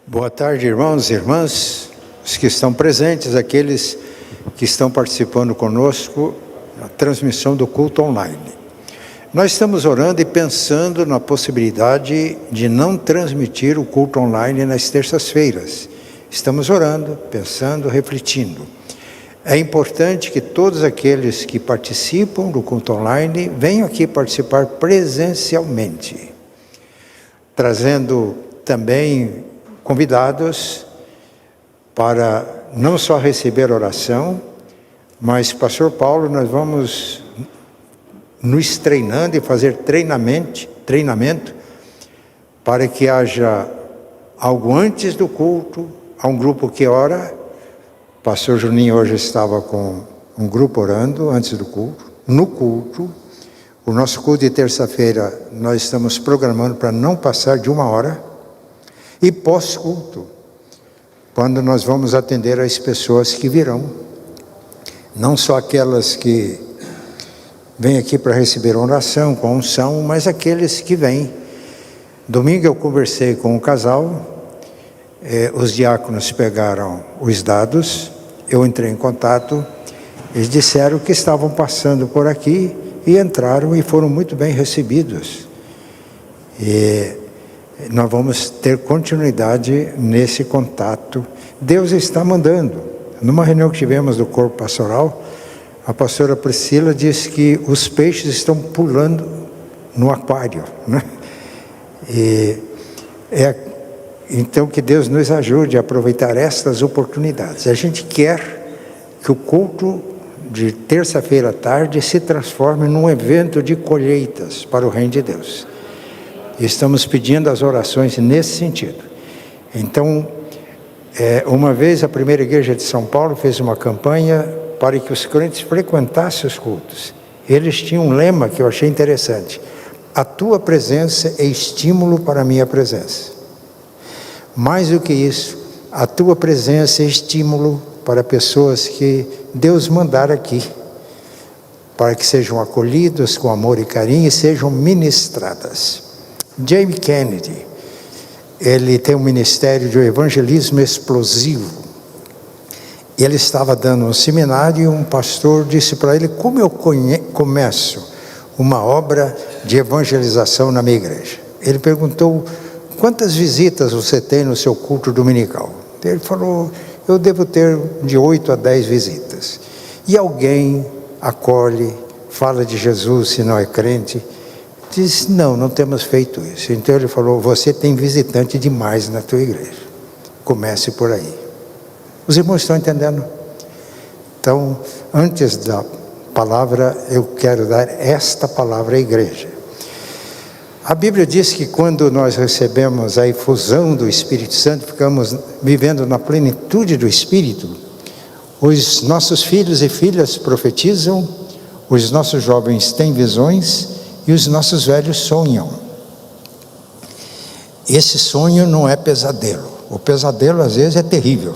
Boa tarde, irmãos e irmãs, os que estão presentes, aqueles que estão participando conosco na transmissão do culto online. Nós estamos orando e pensando na possibilidade de não transmitir o culto online nas terças-feiras. Estamos orando, pensando, refletindo. É importante que todos aqueles que participam do culto online venham aqui participar presencialmente, trazendo também convidados para não só receber oração, mas, Pastor Paulo, nós vamos nos treinando e fazer treinamento para que haja algo antes do culto, há um grupo que ora. O Pastor Juninho hoje estava com um grupo orando antes do culto. No culto, o nosso culto de terça-feira nós estamos programando para não passar de 1 hora. E pós-culto, quando nós vamos atender as pessoas que virão, não só aquelas que vêm aqui para receber oração com unção, mas aqueles que vêm. Domingo eu conversei com um casal, os diáconos pegaram os dados, eu entrei em contato, eles disseram que estavam passando por aqui e entraram e foram muito bem recebidos. Nós vamos ter continuidade nesse contato. Deus está mandando. Numa reunião que tivemos do corpo pastoral, a pastora Priscila disse que os peixes estão pulando no aquário, né? Então que Deus nos ajude a aproveitar estas oportunidades. A gente quer que o culto de terça-feira à tarde se transforme num evento de colheitas para o reino de Deus. Estamos pedindo as orações nesse sentido. Então, uma vez a primeira igreja de São Paulo fez uma campanha para que os crentes frequentassem os cultos. Eles tinham um lema que eu achei interessante: a tua presença é estímulo para a minha presença. Mais do que isso, a tua presença é estímulo para pessoas que Deus mandar aqui, para que sejam acolhidas com amor e carinho e sejam ministradas. James Kennedy, ele tem um ministério de evangelismo explosivo. Ele estava dando um seminário e um pastor disse para ele: como eu começo uma obra de evangelização na minha igreja? Ele perguntou: quantas visitas você tem no seu culto dominical? Ele falou: eu devo ter de 8 a 10 visitas. E alguém acolhe, fala de Jesus se não é crente? Diz: não temos feito isso. Então ele falou: você tem visitante demais na tua igreja, comece por aí. Os irmãos estão entendendo? Então, antes da palavra, eu quero dar esta palavra à igreja. A Bíblia diz que quando nós recebemos a efusão do Espírito Santo, ficamos vivendo na plenitude do Espírito, os nossos filhos e filhas profetizam, os nossos jovens têm visões, e os nossos velhos sonham. Esse sonho não é pesadelo. O pesadelo às vezes é terrível.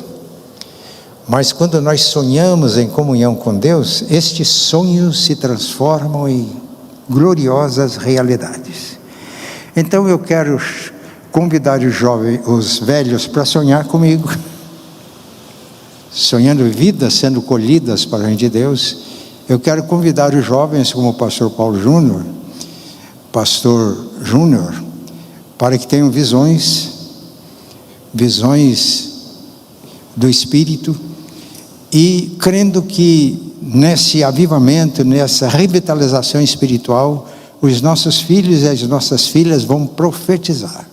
Mas quando nós sonhamos em comunhão com Deus, estes sonhos se transformam em gloriosas realidades. Então eu quero convidar os velhos para sonhar comigo. Sonhando vidas sendo colhidas para o reino de Deus. Eu quero convidar os jovens, como o pastor Paulo Júnior, Pastor Júnior, para que tenham visões do Espírito, e crendo que nesse avivamento, nessa revitalização espiritual, os nossos filhos e as nossas filhas vão profetizar.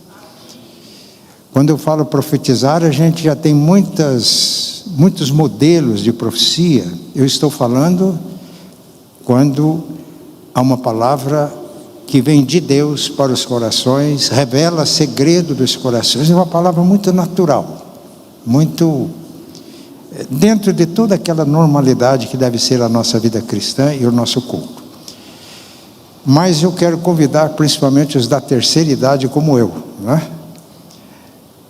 Quando eu falo profetizar, a gente já tem muitos modelos de profecia. Eu estou falando quando há uma palavra que vem de Deus para os corações, revela segredo dos corações. É uma palavra muito natural, muito dentro de toda aquela normalidade que deve ser a nossa vida cristã e o nosso culto. Mas eu quero convidar principalmente os da terceira idade como eu, né?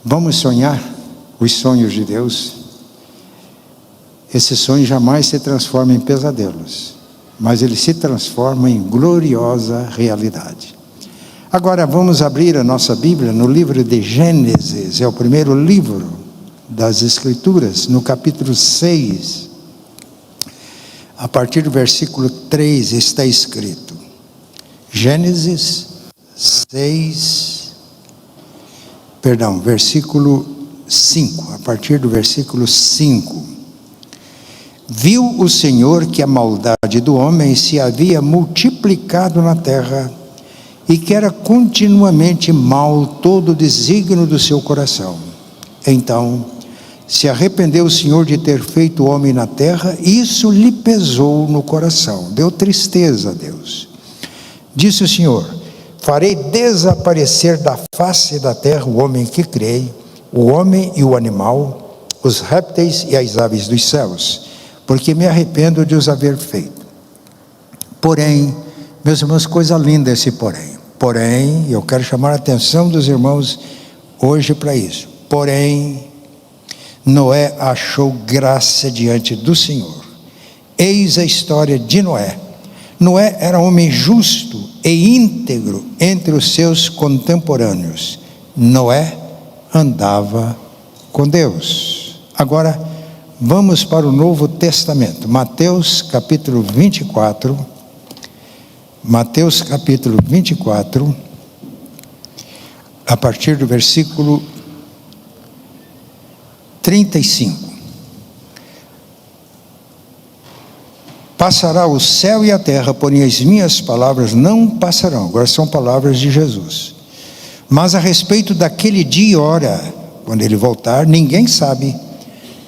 Vamos sonhar os sonhos de Deus. Esse sonho jamais se transforma em pesadelos, mas ele se transforma em gloriosa realidade. Agora vamos abrir a nossa Bíblia no livro de Gênesis, é o primeiro livro das Escrituras, no capítulo 6, a partir do versículo 3 está escrito, Gênesis 6, versículo 5, a partir do versículo 5. Viu o Senhor que a maldade do homem se havia multiplicado na terra, e que era continuamente mau todo o desígnio do seu coração. Então, se arrependeu o Senhor de ter feito o homem na terra, e isso lhe pesou no coração, deu tristeza a Deus. Disse o Senhor, farei desaparecer da face da terra o homem que criei, o homem e o animal, os répteis e as aves dos céus, porque me arrependo de os haver feito. Porém, meus irmãos, coisa linda esse porém. Porém, eu quero chamar a atenção dos irmãos hoje para isso. Porém, Noé achou graça diante do Senhor. Eis a história de Noé. Noé era homem justo e íntegro entre os seus contemporâneos. Noé andava com Deus. Agora, vamos para o Novo Testamento. Mateus capítulo 24. Mateus capítulo 24, a partir do versículo 35. Passará o céu e a terra, porém as minhas palavras não passarão. Agora são palavras de Jesus. Mas a respeito daquele dia e hora, quando ele voltar, ninguém sabe,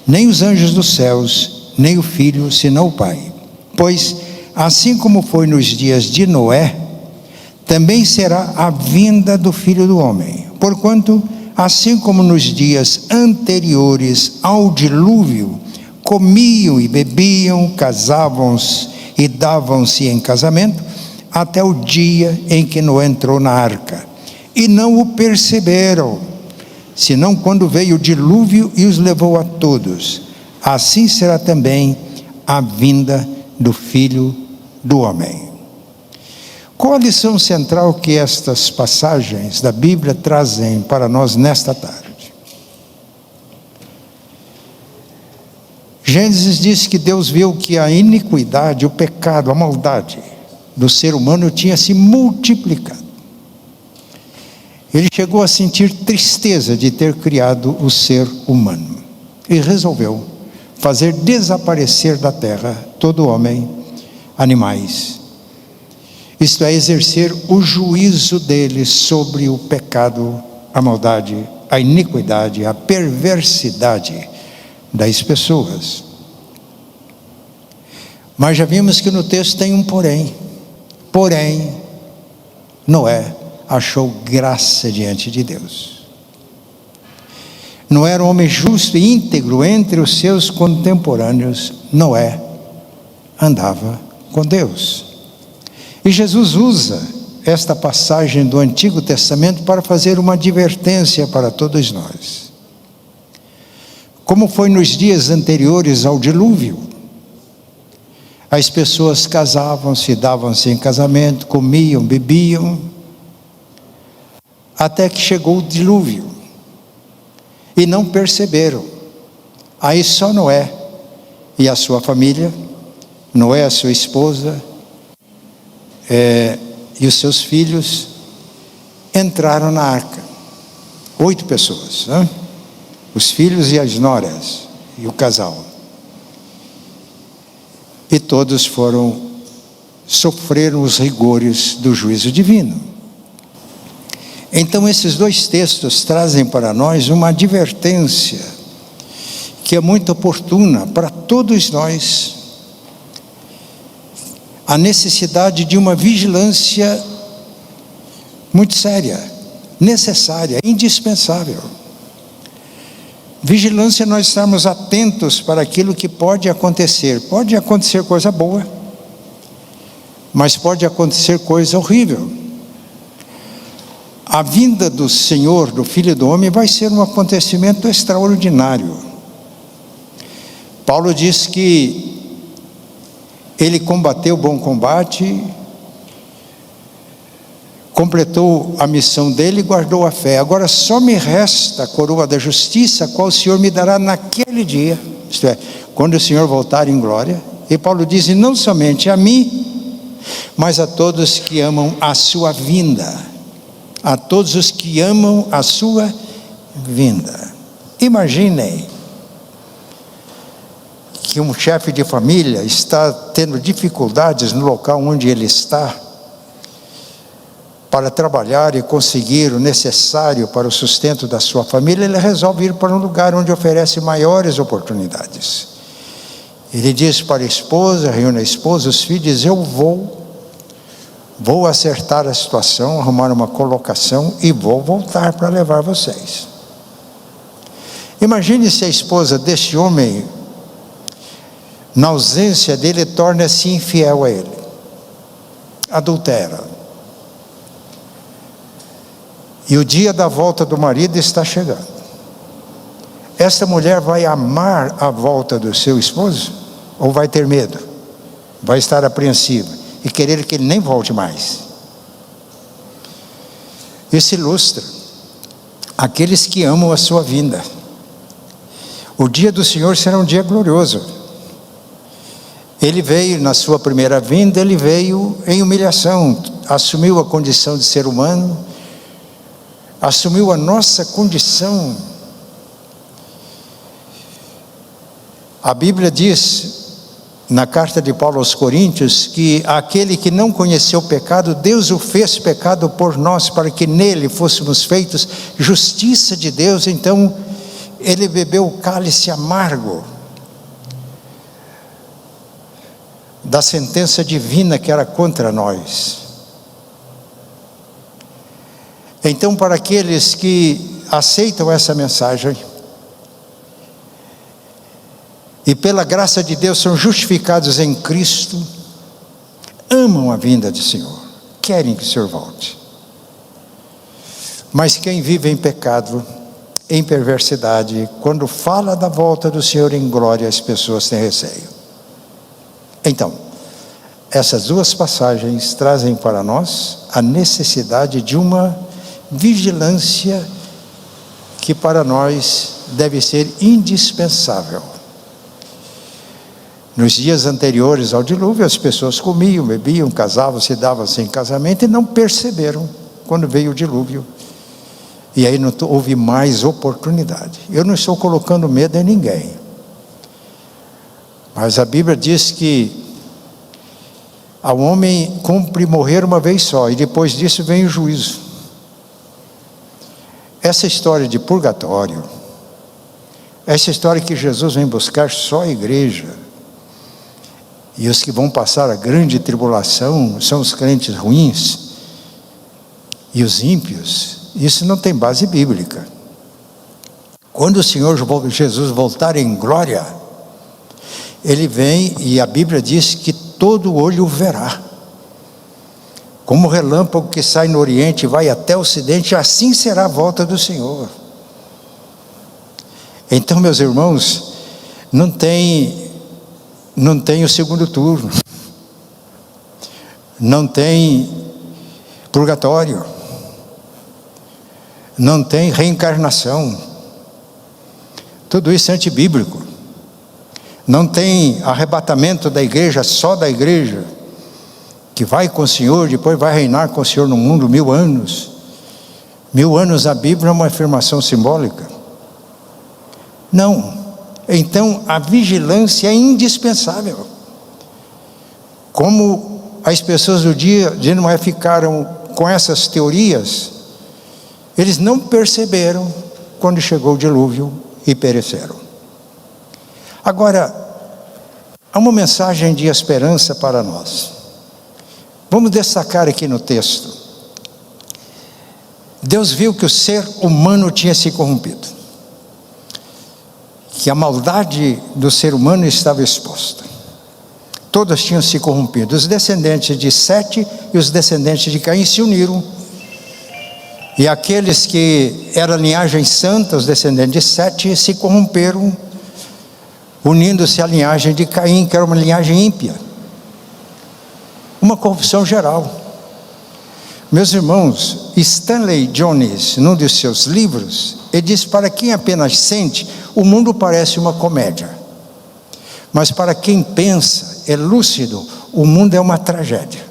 nem os anjos dos céus, nem o Filho, senão o Pai. Pois assim como foi nos dias de Noé, também será a vinda do Filho do Homem. Porquanto, assim como nos dias anteriores ao dilúvio, comiam e bebiam, casavam-se e davam-se em casamento, até o dia em que Noé entrou na arca. E não o perceberam, senão quando veio o dilúvio e os levou a todos. Assim será também a vinda do Filho do Homem. Qual a lição central que estas passagens da Bíblia trazem para nós nesta tarde? Gênesis diz que Deus viu que a iniquidade, o pecado, a maldade do ser humano tinha se multiplicado. Ele chegou a sentir tristeza de ter criado o ser humano e resolveu fazer desaparecer da terra todo homem, animais. Isto é, exercer o juízo dele sobre o pecado, a maldade, a iniquidade, a perversidade das pessoas. Mas já vimos que no texto tem um porém. Porém, Noé achou graça diante de Deus. Noé era um homem justo e íntegro entre os seus contemporâneos. Noé andava com Deus. E Jesus usa esta passagem do Antigo Testamento para fazer uma advertência para todos nós. Como foi nos dias anteriores ao dilúvio, as pessoas casavam-se, davam-se em casamento, comiam, bebiam, até que chegou o dilúvio, e não perceberam. Aí só Noé e a sua família, Noé, a sua esposa, e os seus filhos, entraram na arca. 8 pessoas, né? Os filhos e as noras, e o casal. E todos sofreram os rigores do juízo divino. Então esses 2 textos trazem para nós uma advertência que é muito oportuna para todos nós. A necessidade de uma vigilância muito séria, necessária, indispensável. Vigilância, nós estamos atentos para aquilo que pode acontecer. Pode acontecer coisa boa, mas pode acontecer coisa horrível. A vinda do Senhor, do Filho do Homem, vai ser um acontecimento extraordinário. Paulo diz que ele combateu o bom combate, completou a missão dele e guardou a fé. Agora só me resta a coroa da justiça, a qual o Senhor me dará naquele dia, isto é, quando o Senhor voltar em glória. E Paulo diz, e não somente a mim, mas a todos que amam a sua vinda. A todos os que amam a sua vinda. Imaginem que um chefe de família está tendo dificuldades no local onde ele está para trabalhar e conseguir o necessário para o sustento da sua família. Ele resolve ir para um lugar onde oferece maiores oportunidades. Ele diz para a esposa, reúne a esposa, os filhos, diz, eu vou acertar a situação, arrumar uma colocação e vou voltar para levar vocês. Imagine se a esposa deste homem, na ausência dele, torna-se infiel a ele, adultera. E o dia da volta do marido está chegando. Esta mulher vai amar a volta do seu esposo? Ou vai ter medo? Vai estar apreensiva e querer que ele nem volte mais? Isso ilustra aqueles que amam a sua vinda. O dia do Senhor será um dia glorioso. Ele veio na sua primeira vinda, ele veio em humilhação, assumiu a condição de ser humano, assumiu a nossa condição. A Bíblia diz, na carta de Paulo aos Coríntios, que aquele que não conheceu o pecado, Deus o fez pecado por nós, para que nele fôssemos feitos justiça de Deus. Então, ele bebeu o cálice amargo da sentença divina que era contra nós. Então, para aqueles que aceitam essa mensagem, e pela graça de Deus são justificados em Cristo, amam a vinda do Senhor, querem que o Senhor volte. Mas quem vive em pecado, em perversidade, quando fala da volta do Senhor em glória, as pessoas têm receio. Então, essas duas passagens trazem para nós a necessidade de uma vigilância que para nós deve ser indispensável. Nos dias anteriores ao dilúvio, as pessoas comiam, bebiam, casavam, se davam-se em casamento e não perceberam quando veio o dilúvio. E aí não houve mais oportunidade. Eu não estou colocando medo em ninguém. Mas a Bíblia diz que ao homem cumpre morrer uma vez só, e depois disso vem o juízo. Essa história de purgatório, essa história que Jesus vem buscar só a igreja, e os que vão passar a grande tribulação são os crentes ruins e os ímpios, isso não tem base bíblica. Quando o Senhor Jesus voltar em glória, ele vem e a Bíblia diz que todo olho o verá. Como o relâmpago que sai no oriente e vai até o ocidente, assim será a volta do Senhor. Então, meus irmãos, não tem o segundo turno, não tem purgatório, não tem reencarnação, tudo isso é antibíblico. Não tem arrebatamento da igreja, só da igreja, que vai com o Senhor, depois vai reinar com o Senhor no mundo 1000 anos. 1000 anos na Bíblia é uma afirmação simbólica. Não. Então a vigilância é indispensável. Como as pessoas do dia de Noé ficaram com essas teorias, eles não perceberam quando chegou o dilúvio e pereceram. Agora, há uma mensagem de esperança para nós. Vamos destacar aqui no texto. Deus viu que o ser humano tinha se corrompido, que a maldade do ser humano estava exposta. Todos tinham se corrompido. Os descendentes de Sete e os descendentes de Caim se uniram. E aqueles que eram linhagem santa, os descendentes de Sete, se corromperam, unindo-se à linhagem de Caim, que era uma linhagem ímpia. Uma corrupção geral. Meus irmãos, Stanley Jones, num de seus livros, ele diz: para quem apenas sente, o mundo parece uma comédia. Mas para quem pensa, é lúcido, o mundo é uma tragédia.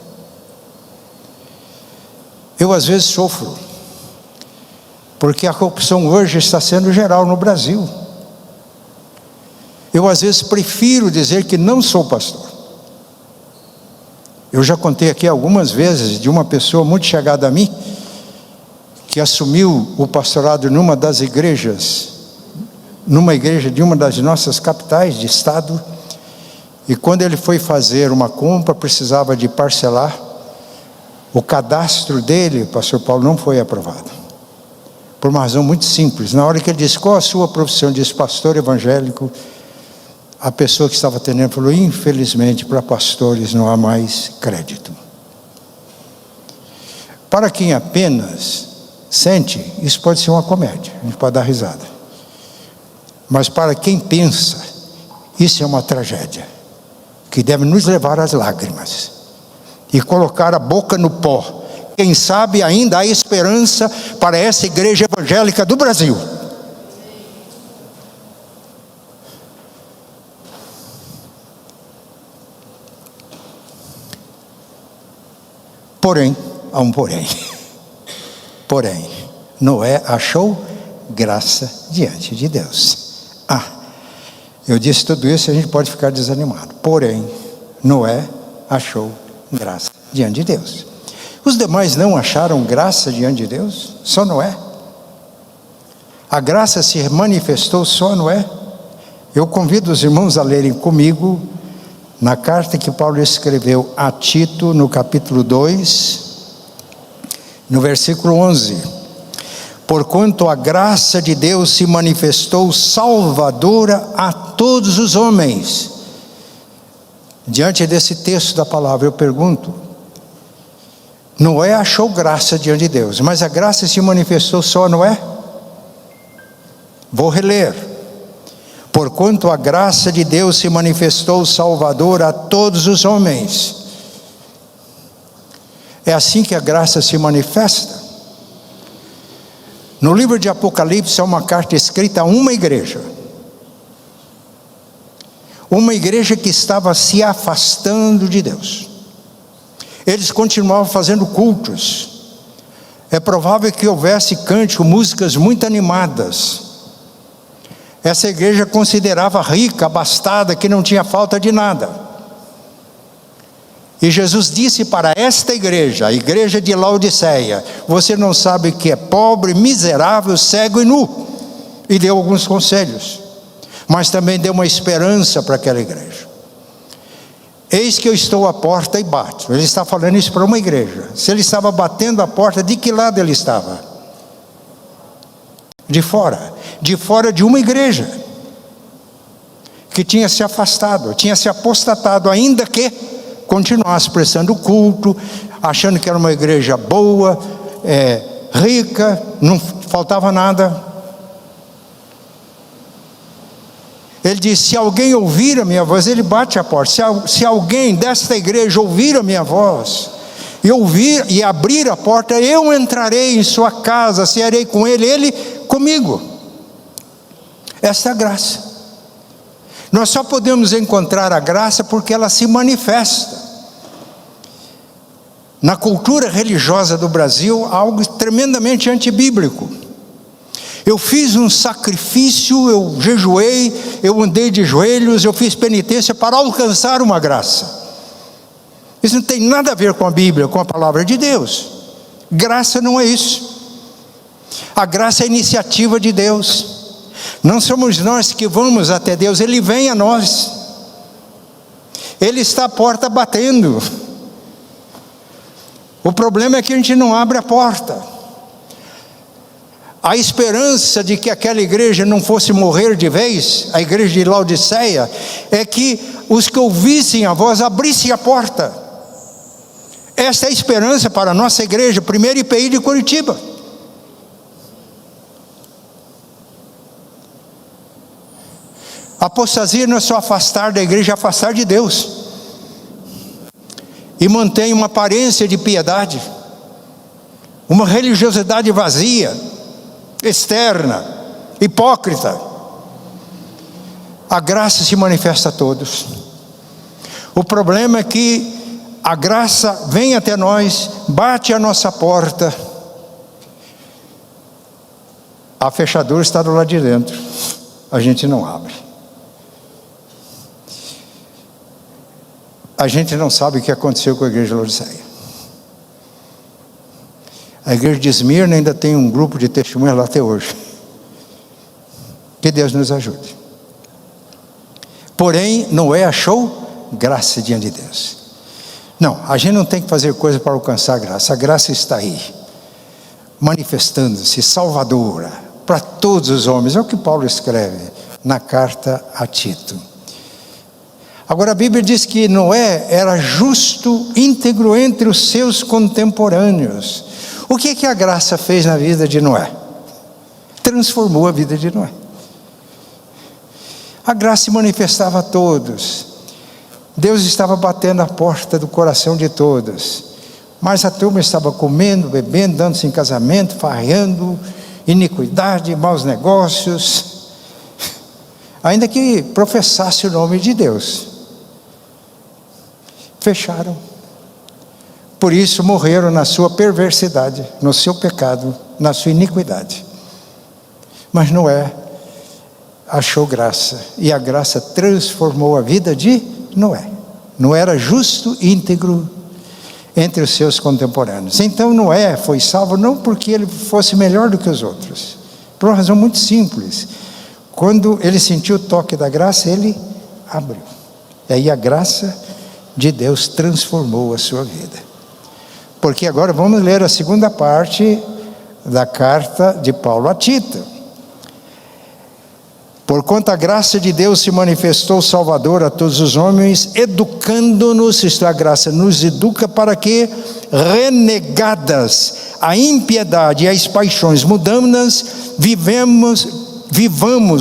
Eu às vezes sofro, porque a corrupção hoje está sendo geral no Brasil. Eu às vezes prefiro dizer que não sou pastor. Eu já contei aqui algumas vezes de uma pessoa muito chegada a mim, que assumiu o pastorado numa das igrejas, numa igreja de uma das nossas capitais de estado, e quando ele foi fazer uma compra, precisava de parcelar, o cadastro dele, pastor Paulo, não foi aprovado, por uma razão muito simples. Na hora que ele disse: qual a sua profissão? Disse: pastor evangélico. A pessoa que estava atendendo falou: infelizmente, para pastores não há mais crédito. Para quem apenas sente, isso pode ser uma comédia, a gente pode dar risada. Mas para quem pensa, isso é uma tragédia, que deve nos levar às lágrimas e colocar a boca no pó. Quem sabe ainda há esperança para essa igreja evangélica do Brasil. Porém, há um porém. Porém, Noé achou graça diante de Deus. Eu disse tudo isso e a gente pode ficar desanimado. Porém, Noé achou graça diante de Deus. Os demais não acharam graça diante de Deus? Só Noé? A graça se manifestou só a Noé? Eu convido os irmãos a lerem comigo na carta que Paulo escreveu a Tito, no capítulo 2, no versículo 11. Porquanto a graça de Deus se manifestou salvadora a todos os homens. Diante desse texto da palavra, eu pergunto: Noé achou graça diante de Deus, mas a graça se manifestou só a Noé? Vou reler. Porquanto a graça de Deus se manifestou salvadora a todos os homens. É assim que a graça se manifesta. No livro de Apocalipse, é uma carta escrita a uma igreja. Uma igreja que estava se afastando de Deus. Eles continuavam fazendo cultos. É provável que houvesse cântico, músicas muito animadas. Essa igreja considerava rica, abastada, que não tinha falta de nada. E Jesus disse para esta igreja, a igreja de Laodiceia: você não sabe que é pobre, miserável, cego e nu. E deu alguns conselhos, mas também deu uma esperança para aquela igreja. Eis que eu estou à porta e bato. Ele está falando isso para uma igreja. Se ele estava batendo a porta, de que lado ele estava? De fora de uma igreja que tinha se afastado, tinha se apostatado, ainda que continuasse prestando culto, achando que era uma igreja boa, rica, não faltava nada. Ele diz: se alguém ouvir a minha voz, ele bate a porta. Se alguém desta igreja ouvir a minha voz, e ouvir e abrir a porta, eu entrarei em sua casa, cearei com ele, ele comigo. Essa é a graça. Nós só podemos encontrar a graça porque ela se manifesta. Na cultura religiosa do Brasil, algo tremendamente antibíblico. Eu fiz um sacrifício, eu jejuei, eu andei de joelhos, eu fiz penitência para alcançar uma graça. Isso não tem nada a ver com a Bíblia, com a palavra de Deus. Graça não é isso. A graça é a iniciativa de Deus. Não somos nós que vamos até Deus, Ele vem a nós. Ele está à porta batendo. O problema é que a gente não abre a porta. A esperança de que aquela igreja não fosse morrer de vez, a igreja de Laodiceia, é que os que ouvissem a voz abrissem a porta. Esta é a esperança para a nossa igreja, primeiro IPI de Curitiba. Apostasia não é só afastar da igreja, é afastar de Deus. E mantém uma aparência de piedade. uma religiosidade vazia, externa, hipócrita. A graça se manifesta a todos. O problema é que a graça vem até nós, bate à nossa porta, a fechadura está do lado de dentro, a gente não abre. A gente não sabe o que aconteceu com a igreja de Laodiceia. A igreja de Esmirna ainda tem um grupo de testemunhas lá até hoje. Que Deus nos ajude. Porém, Noé achou graça diante de Deus. Não, a gente não tem que fazer coisa para alcançar a graça. A graça está aí, manifestando-se, salvadora, para todos os homens. É o que Paulo escreve na carta a Tito. Agora a Bíblia diz que Noé era justo, íntegro entre os seus contemporâneos. O que a graça fez na vida de Noé? Transformou a vida de Noé. A graça se manifestava a todos. Deus estava batendo a porta do coração de todos. Mas a turma estava comendo, bebendo, dando-se em casamento, farreando, iniquidade, maus negócios, ainda que professasse o nome de Deus. Fecharam. Por isso morreram na sua perversidade, no seu pecado, na sua iniquidade. Mas Noé achou graça, e a graça transformou a vida de Noé. Noé era justo e íntegro entre os seus contemporâneos. Então Noé foi salvo não porque ele fosse melhor do que os outros, por uma razão muito simples. Quando ele sentiu o toque da graça, ele abriu. E aí a graça de Deus transformou a sua vida. Porque agora vamos ler a segunda parte da carta de Paulo a Tito. Porquanto a graça de Deus se manifestou salvador a todos os homens, educando-nos, isto é, a graça nos educa para que, renegadas a impiedade e as paixões mundanas, vivamos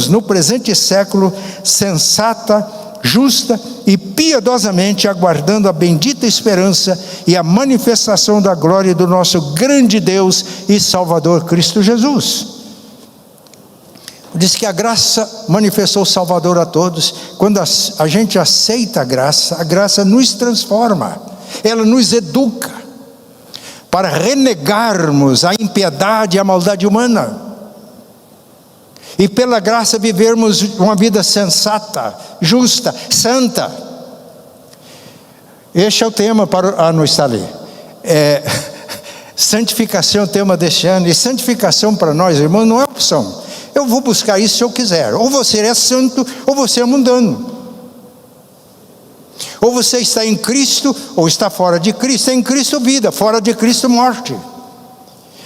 no presente século sensata, justa e piedosamente aguardando a bendita esperança e a manifestação da glória do nosso grande Deus e Salvador Cristo Jesus. Diz que a graça manifestou o Salvador a todos. Quando a gente aceita a graça nos transforma, ela nos educa para renegarmos a impiedade e a maldade humana, e pela graça vivermos uma vida sensata, justa, santa. Este é o tema para... não está ali. Santificação é o tema deste ano. E santificação para nós, irmãos, não é opção. Eu vou buscar isso se eu quiser. Ou você é santo, ou você é mundano. Ou você está em Cristo, ou está fora de Cristo. Em Cristo vida, fora de Cristo morte.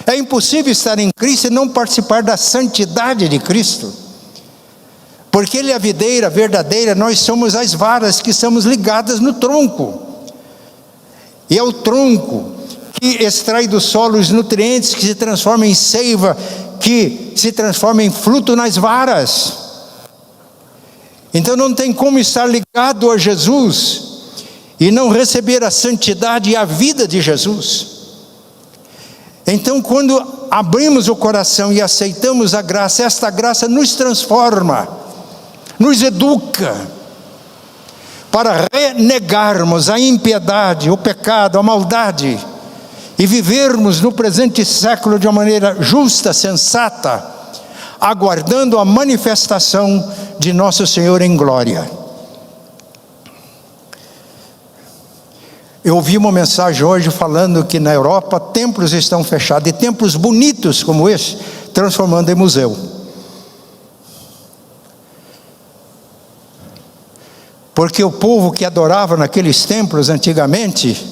É impossível estar em Cristo e não participar da santidade de Cristo. Porque Ele é a videira verdadeira, nós somos as varas que estamos ligadas no tronco. E é o tronco que extrai do solo os nutrientes, que se transforma em seiva, que se transforma em fruto nas varas. Então não tem como estar ligado a Jesus e não receber a santidade e a vida de Jesus. Então quando abrimos o coração e aceitamos a graça, esta graça nos transforma, nos educa, para renegarmos a impiedade, o pecado, a maldade, e vivermos no presente século de uma maneira justa, sensata, aguardando a manifestação de nosso Senhor em glória. Eu ouvi uma mensagem hoje falando que na Europa templos estão fechados, e templos bonitos como esse, transformando em museu. Porque o povo que adorava naqueles templos antigamente,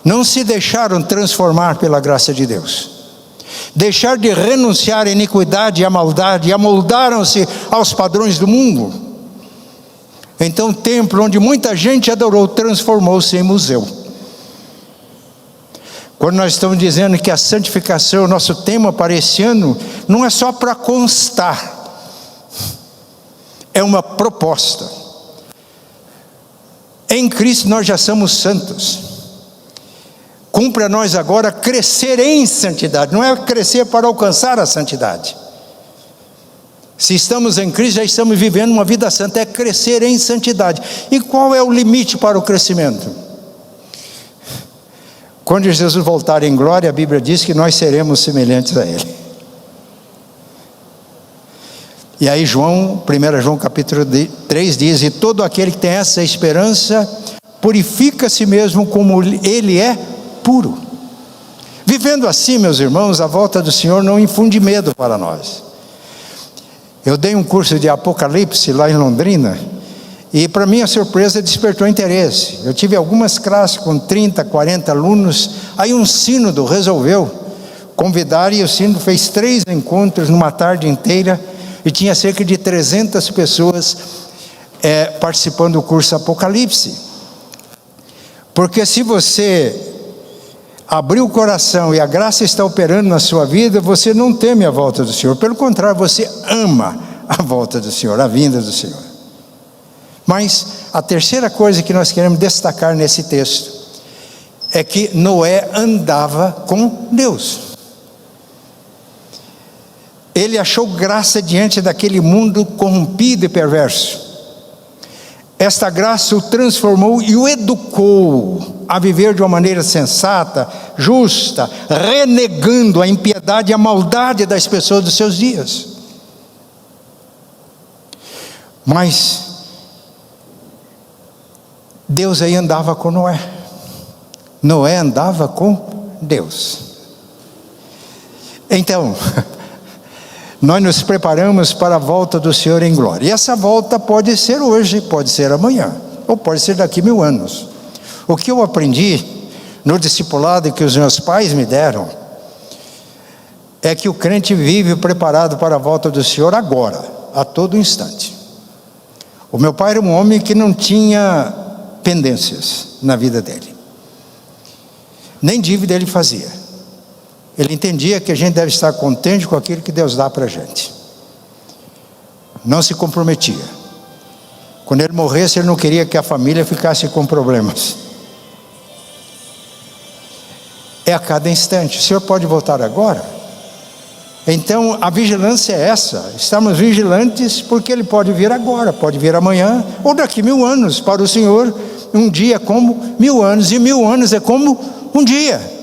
não se deixaram transformar pela graça de Deus. Deixaram de renunciar à iniquidade e à maldade, e amoldaram-se aos padrões do mundo. Então o templo onde muita gente adorou transformou-se em museu. Quando nós estamos dizendo que a santificação é o nosso tema para esse ano, não é só para constar, é uma proposta. Em Cristo nós já somos santos. Cumpre a nós agora crescer em santidade, não é crescer para alcançar a santidade. Se estamos em Cristo, já estamos vivendo uma vida santa, é crescer em santidade. E qual é o limite para o crescimento? Quando Jesus voltar em glória, a Bíblia diz que nós seremos semelhantes a Ele. E aí 1 João capítulo 3 diz: e todo aquele que tem essa esperança, purifica a si mesmo como Ele é puro. Vivendo assim, meus irmãos, a volta do Senhor não infunde medo para nós. Eu dei um curso de Apocalipse lá em Londrina, e para minha surpresa despertou interesse. Eu tive algumas classes com 30, 40 alunos, aí um sínodo resolveu convidar, e o sínodo fez 3 encontros numa tarde inteira, e tinha cerca de 300 pessoas participando do curso Apocalipse. Porque se você abrir o coração e a graça está operando na sua vida, você não teme a volta do Senhor, pelo contrário, você ama a volta do Senhor, a vinda do Senhor. Mas a terceira coisa que nós queremos destacar nesse texto é que Noé andava com Deus. Ele achou graça diante daquele mundo corrompido e perverso. Esta graça o transformou e o educou a viver de uma maneira sensata, justa, renegando a impiedade e a maldade das pessoas dos seus dias. Mas Deus aí andava com Noé. Noé andava com Deus. Então, nós nos preparamos para a volta do Senhor em glória. E essa volta pode ser hoje, pode ser amanhã, ou pode ser daqui 1000 anos. O que eu aprendi no discipulado que os meus pais me deram, é que o crente vive preparado para a volta do Senhor agora, a todo instante. O meu pai era um homem que não tinha pendências na vida dele. Nem dívida ele fazia. Ele entendia que a gente deve estar contente com aquilo que Deus dá para a gente. Não se comprometia. Quando ele morresse, ele não queria que a família ficasse com problemas. É a cada instante. O Senhor pode voltar agora? Então a vigilância é essa. Estamos vigilantes porque Ele pode vir agora, pode vir amanhã, ou daqui 1000 anos. Para o Senhor, um dia é como 1000 anos, e 1000 anos é como um dia.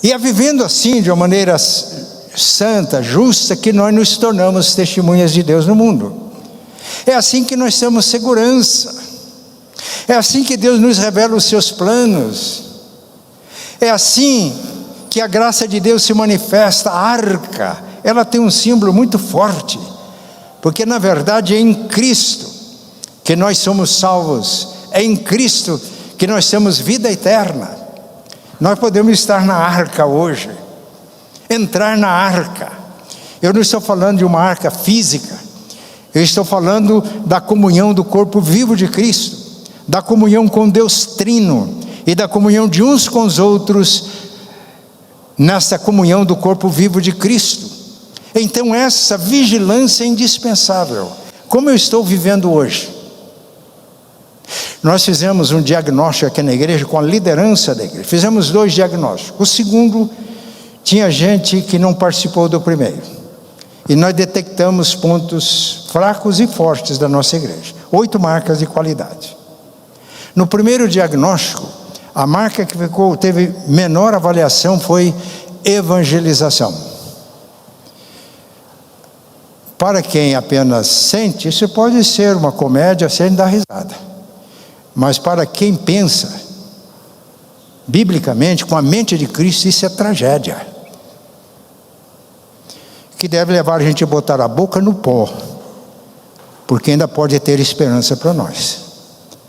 E é vivendo assim, de uma maneira santa, justa, que nós nos tornamos testemunhas de Deus no mundo. É assim que nós temos segurança. É assim que Deus nos revela os seus planos. É assim que a graça de Deus se manifesta. A arca, ela tem um símbolo muito forte, porque na verdade é em Cristo que nós somos salvos. É em Cristo que nós temos vida eterna. Nós podemos estar na arca hoje, entrar na arca. Eu não estou falando de uma arca física, eu estou falando da comunhão do corpo vivo de Cristo, da comunhão com Deus Trino, e da comunhão de uns com os outros, nessa comunhão do corpo vivo de Cristo. Então essa vigilância é indispensável. Como eu estou vivendo hoje? Nós fizemos um diagnóstico aqui na igreja com a liderança da igreja. Fizemos 2 diagnósticos. O segundo, tinha gente que não participou do primeiro. E nós detectamos pontos fracos e fortes da nossa igreja. 8 marcas de qualidade. No primeiro diagnóstico, a marca que teve menor avaliação foi evangelização. Para quem apenas sente, isso pode ser uma comédia sem dar risada. Mas para quem pensa, biblicamente, com a mente de Cristo, isso é tragédia. Que deve levar a gente a botar a boca no pó, porque ainda pode ter esperança para nós.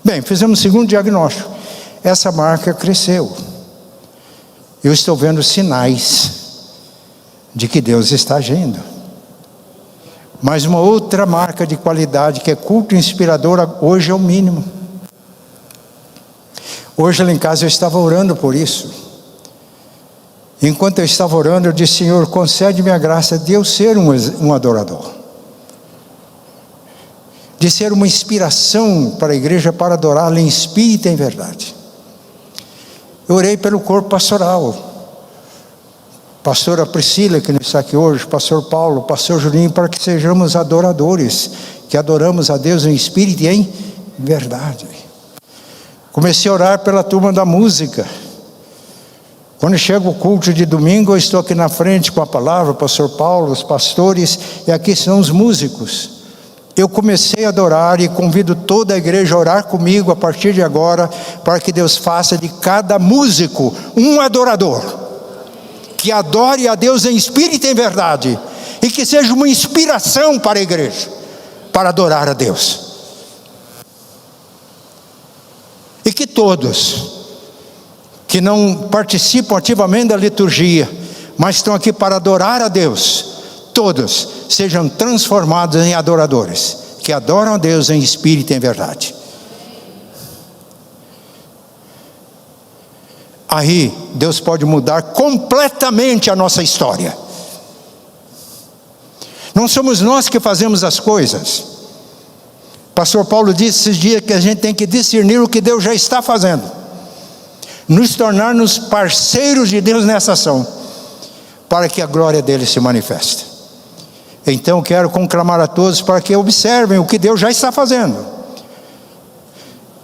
Bem, fizemos o segundo diagnóstico. Essa marca cresceu. Eu estou vendo sinais de que Deus está agindo. Mas uma outra marca de qualidade, que é culto inspirador, hoje é o mínimo. Hoje lá em casa eu estava orando por isso. Enquanto eu estava orando, eu disse: Senhor, concede-me a graça de eu ser um adorador, de ser uma inspiração para a igreja, para adorá-la em espírito e em verdade. Eu orei pelo corpo pastoral. Pastora Priscila, que não está aqui hoje, pastor Paulo, pastor Juninho, para que sejamos adoradores, que adoramos a Deus em espírito e em verdade. Comecei a orar pela turma da música. Quando chega o culto de domingo, eu estou aqui na frente com a palavra, o pastor Paulo, os pastores, e aqui são os músicos. Eu comecei a adorar e convido toda a igreja a orar comigo a partir de agora, para que Deus faça de cada músico um adorador, que adore a Deus em espírito e em verdade, e que seja uma inspiração para a igreja, para adorar a Deus. E que todos que não participam ativamente da liturgia, mas estão aqui para adorar a Deus, todos sejam transformados em adoradores, que adoram a Deus em espírito e em verdade. Aí Deus pode mudar completamente a nossa história. Não somos nós que fazemos as coisas. Pastor Paulo disse esses dias que a gente tem que discernir o que Deus já está fazendo, nos tornar-nos parceiros de Deus nessa ação, para que a glória dele se manifeste. Então quero conclamar a todos para que observem o que Deus já está fazendo.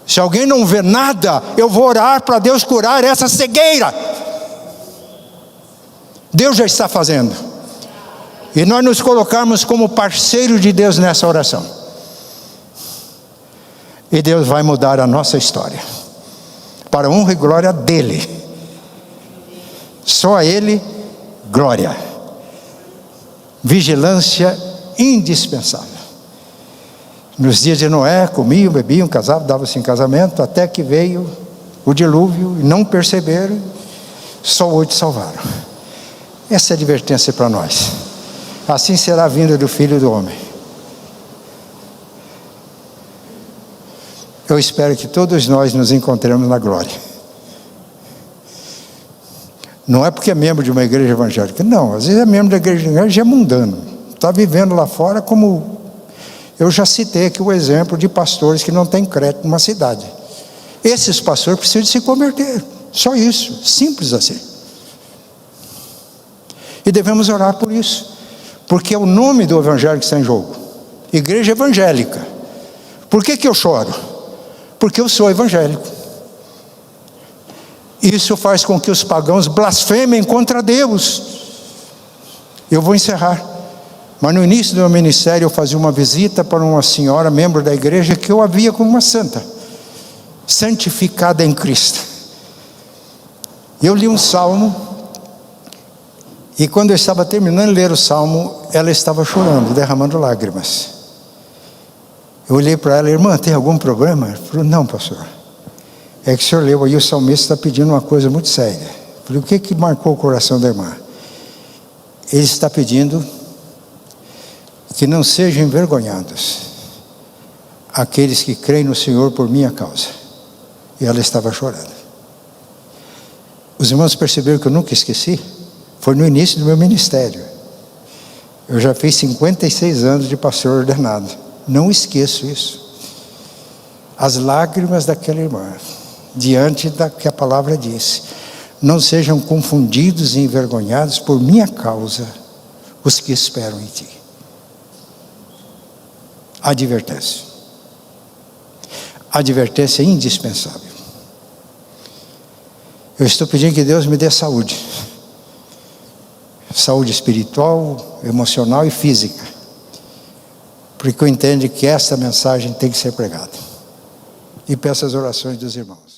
Se alguém não vê nada, eu vou orar para Deus curar essa cegueira. Deus já está fazendo, e nós nos colocarmos como parceiros de Deus nessa oração, e Deus vai mudar a nossa história, para a honra e glória dele. Só a ele glória. Vigilância indispensável. Nos dias de Noé, comiam, bebiam, casavam, davam-se em casamento, até que veio o dilúvio e não perceberam, só 8 salvaram. Essa é a advertência para nós. Assim será a vinda do Filho do Homem. Eu espero que todos nós nos encontremos na glória. Não é porque é membro de uma igreja evangélica, não. Às vezes é membro da igreja mundano, está vivendo lá fora, como eu já citei aqui o exemplo de pastores que não têm crédito numa cidade. Esses pastores precisam de se converter, só isso, simples assim. E devemos orar por isso, porque é o nome do evangelho que está em jogo. Igreja evangélica. Por que eu choro? Porque eu sou evangélico. Isso faz com que os pagãos blasfemem contra Deus. Eu vou encerrar. Mas no início do meu ministério eu fazia uma visita para uma senhora, membro da igreja, que eu a via como uma santa, santificada em Cristo. Eu li um salmo, e quando eu estava terminando de ler o salmo, ela estava chorando, derramando lágrimas. Eu olhei para ela: irmã, tem algum problema? Ela falou: não, pastor, é que o senhor leu aí, o salmista está pedindo uma coisa muito séria. Eu falei: o que marcou o coração da irmã? Ele está pedindo que não sejam envergonhados aqueles que creem no Senhor por minha causa. E ela estava chorando. Os irmãos perceberam que eu nunca esqueci? Foi no início do meu ministério. Eu já fiz 56 anos de pastor ordenado. Não esqueço isso. As lágrimas daquela irmã, diante da que a palavra disse: não sejam confundidos e envergonhados por minha causa os que esperam em ti. Advertência. Advertência indispensável. Eu estou pedindo que Deus me dê saúde. Saúde espiritual, emocional e física. Porque eu entendo que essa mensagem tem que ser pregada. E peço as orações dos irmãos.